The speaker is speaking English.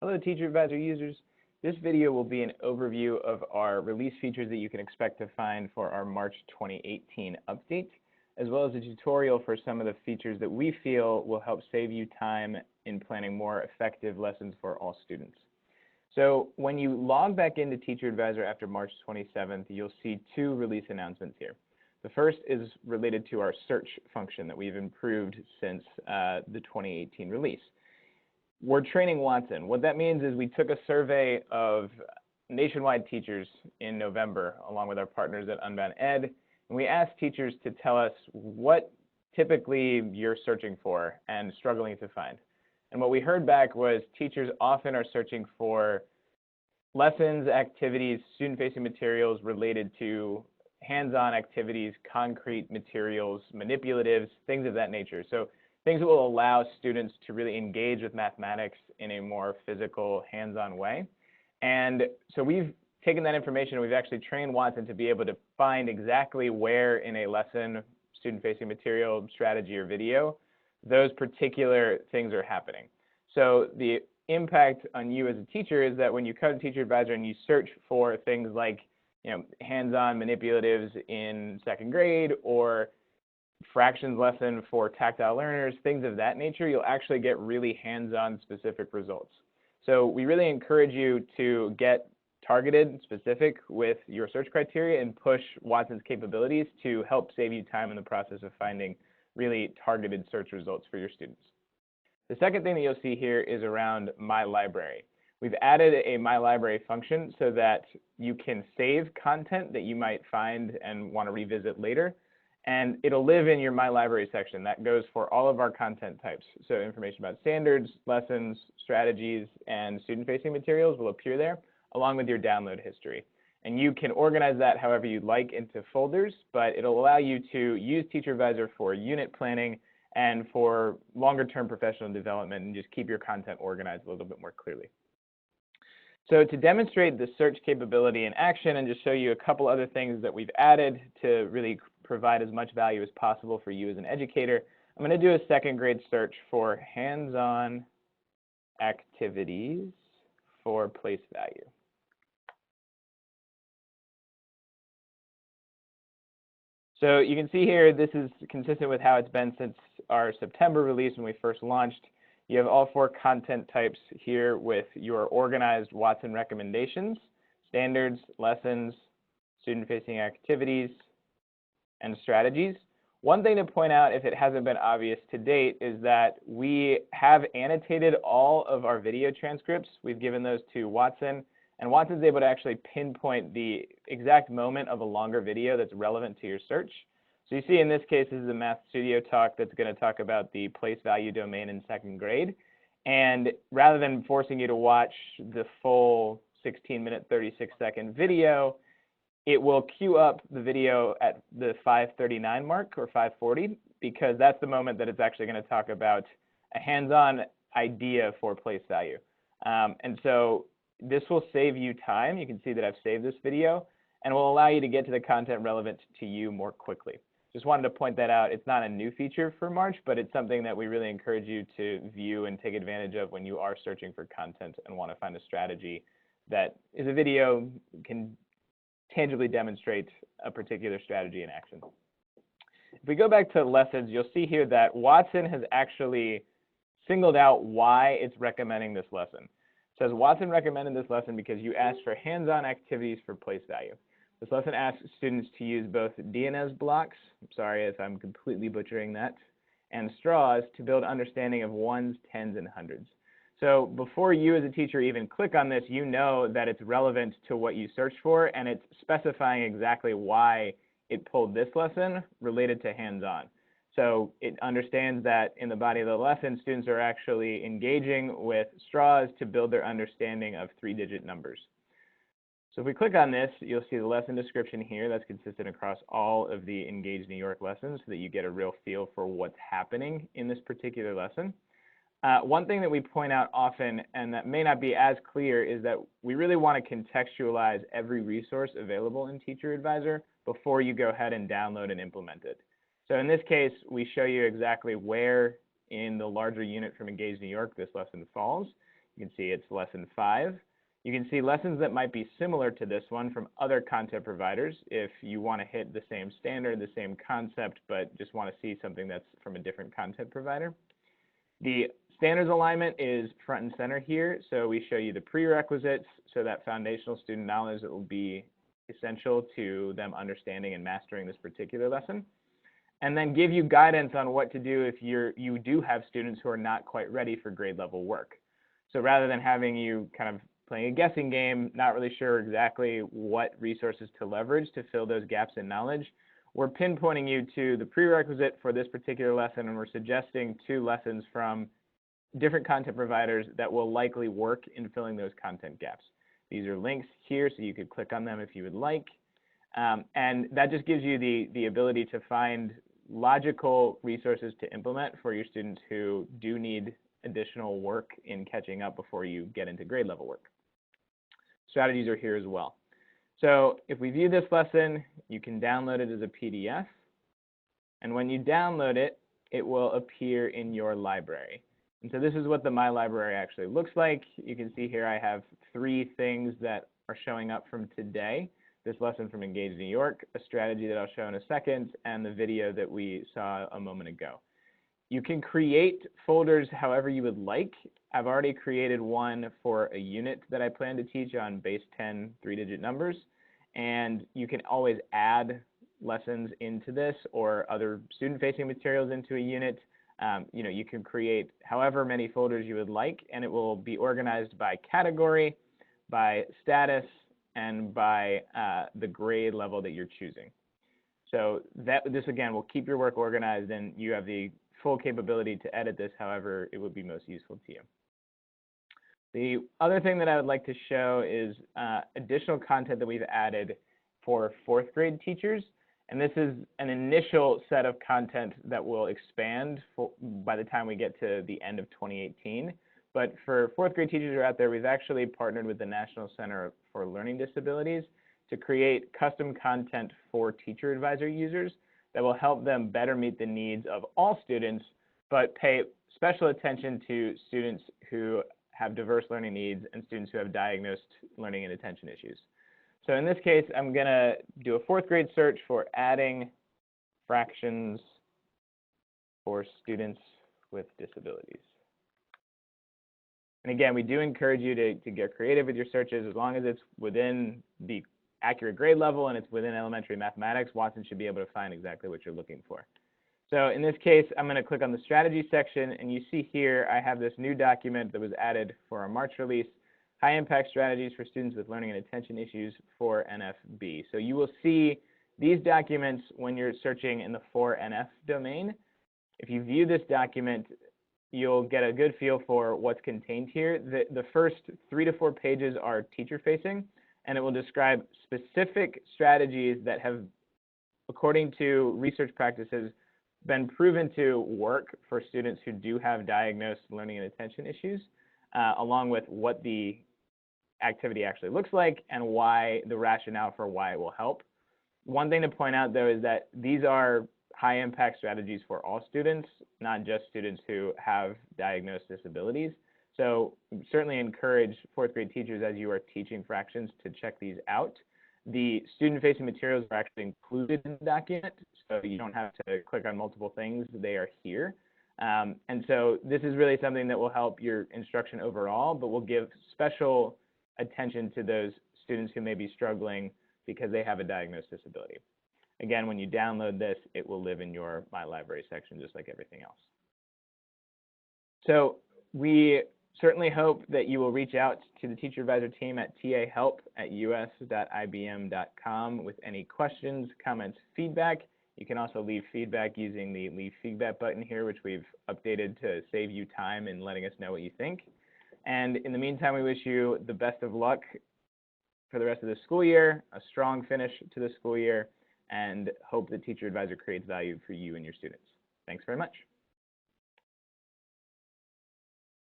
Hello, Teacher Advisor users. This video will be an overview of our release features that you can expect to find for our March 2018 update, as well as a tutorial for some of the features that we feel will help save you time in planning more effective lessons for all students. So when you log back into Teacher Advisor after March 27th, you'll see two release announcements here. The first is related to our search function that we've improved since the 2018 release. We're training Watson. What that means is we took a survey of nationwide teachers in November, along with our partners at Unbound Ed, and we asked teachers to tell us what typically you're searching for and struggling to find. And what we heard back was teachers often are searching for lessons, activities, student-facing materials related to hands-on activities, concrete materials, manipulatives, things of that nature. So things that will allow students to really engage with mathematics in a more physical, hands-on way. And so we've taken that information and we've actually trained Watson to be able to find exactly where in a lesson, student-facing material, strategy, or video, those particular things are happening. So the impact on you as a teacher is that when you come to Teacher Advisor and you search for things like hands-on manipulatives in second grade or fractions lesson for tactile learners, things of that nature, you'll actually get really hands-on specific results. So we really encourage you to get targeted and specific with your search criteria and push Watson's capabilities to help save you time in the process of finding really targeted search results for your students. The second thing that you'll see here is around My Library. We've added a My Library function so that you can save content that you might find and want to revisit later. And it'll live in your My Library section. That goes for all of our content types. So information about standards, lessons, strategies, and student-facing materials will appear there, along with your download history. And you can organize that however you'd like into folders, but it'll allow you to use Teacher Advisor for unit planning and for longer-term professional development and just keep your content organized a little bit more clearly. So to demonstrate the search capability in action and just show you a couple other things that we've added to really provide as much value as possible for you as an educator, I'm going to do a second grade search for hands-on activities for place value. So you can see here this is consistent with how it's been since our September release when we first launched. You have all four content types here with your organized Watson recommendations, standards, lessons, student-facing activities, and strategies. One thing to point out, if it hasn't been obvious to date, is that we have annotated all of our video transcripts. We've given those to Watson, and Watson's able to actually pinpoint the exact moment of a longer video that's relevant to your search. So you see in this case, this is a Math Studio talk that's going to talk about the place value domain in second grade. And rather than forcing you to watch the full 16-minute, 36-second video, it will queue up the video at the 5:39 mark or 5:40 because that's the moment that it's actually going to talk about a hands-on idea for place value. And so this will save you time. You can see that I've saved this video and will allow you to get to the content relevant to you more quickly. Just wanted to point that out. It's not a new feature for March, but it's something that we really encourage you to view and take advantage of when you are searching for content and want to find a strategy that is a video, can tangibly demonstrate a particular strategy in action. If we go back to lessons, you'll see here that Watson has actually singled out why it's recommending this lesson. It says Watson recommended this lesson because you asked for hands-on activities for place value. This lesson asks students to use both DNS blocks, I'm sorry if I'm completely butchering that, and straws to build understanding of ones, tens, and hundreds. So before you as a teacher even click on this, you know that it's relevant to what you searched for, and it's specifying exactly why it pulled this lesson related to hands-on. So it understands that in the body of the lesson, students are actually engaging with straws to build their understanding of three-digit numbers. So if we click on this, you'll see the lesson description here that's consistent across all of the Engage New York lessons so that you get a real feel for what's happening in this particular lesson. One thing that we point out often, and that may not be as clear, is that we really want to contextualize every resource available in Teacher Advisor before you go ahead and download and implement it. So in this case, we show you exactly where in the larger unit from Engage New York this lesson falls. You can see it's lesson 5. You can see lessons that might be similar to this one from other content providers if you want to hit the same standard, the same concept, but just want to see something that's from a different content provider. The standards alignment is front and center here, so we show you the prerequisites, so that foundational student knowledge that will be essential to them understanding and mastering this particular lesson, and then give you guidance on what to do if you do have students who are not quite ready for grade level work. So rather than having you kind of playing a guessing game, not really sure exactly what resources to leverage to fill those gaps in knowledge, we're pinpointing you to the prerequisite for this particular lesson, and we're suggesting 2 lessons from different content providers that will likely work in filling those content gaps. These are links here, so you could click on them if you would like. And that just gives you the ability to find logical resources to implement for your students who do need additional work in catching up before you get into grade level work. Strategies are here as well. So if we view this lesson, you can download it as a PDF. And when you download it, it will appear in your library. And so this is what the My Library actually looks like. You can see here I have 3 things that are showing up from today. This lesson from Engage New York, a strategy that I'll show in a second, and the video that we saw a moment ago. You can create folders however you would like. I've already created one for a unit that I plan to teach on base 10 3-digit numbers, and you can always add lessons into this or other student-facing materials into a unit. You can create however many folders you would like, and it will be organized by category, by status, and by the grade level that you're choosing. So this, again, will keep your work organized, and you have the full capability to edit this however it would be most useful to you. The other thing that I would like to show is additional content that we've added for 4th grade teachers. And this is an initial set of content that will expand by the time we get to the end of 2018. But for 4th grade teachers who are out there, we've actually partnered with the National Center for Learning Disabilities to create custom content for teacher advisor users that will help them better meet the needs of all students, but pay special attention to students who have diverse learning needs and students who have diagnosed learning and attention issues. So in this case, I'm going to do a 4th grade search for adding fractions for students with disabilities. And again, we do encourage you to get creative with your searches. As long as it's within the accurate grade level and it's within elementary mathematics, Watson should be able to find exactly what you're looking for. So in this case, I'm going to click on the strategy section, and you see here I have this new document that was added for our March release, High Impact Strategies for Students with Learning and Attention Issues for NFB. So you will see these documents when you're searching in the for NF domain. If you view this document, you'll get a good feel for what's contained here. The first 3 to 4 pages are teacher-facing, and it will describe specific strategies that have, according to research practices, been proven to work for students who do have diagnosed learning and attention issues, along with what the activity actually looks like and why the rationale for why it will help. One thing to point out, though, is that these are high-impact strategies for all students, not just students who have diagnosed disabilities. So certainly encourage 4th grade teachers as you are teaching fractions to check these out. The student-facing materials are actually included in the document, so you don't have to click on multiple things. They are here. And so this is really something that will help your instruction overall, but will give special attention to those students who may be struggling because they have a diagnosed disability. Again, when you download this, it will live in your My Library section just like everything else. So we certainly hope that you will reach out to the teacher advisor team at tahelp@us.ibm.com with any questions, comments, feedback. You can also leave feedback using the Leave Feedback button here, which we've updated to save you time in letting us know what you think. And in the meantime, we wish you the best of luck for the rest of the school year, a strong finish to the school year, and hope the teacher advisor creates value for you and your students. Thanks very much.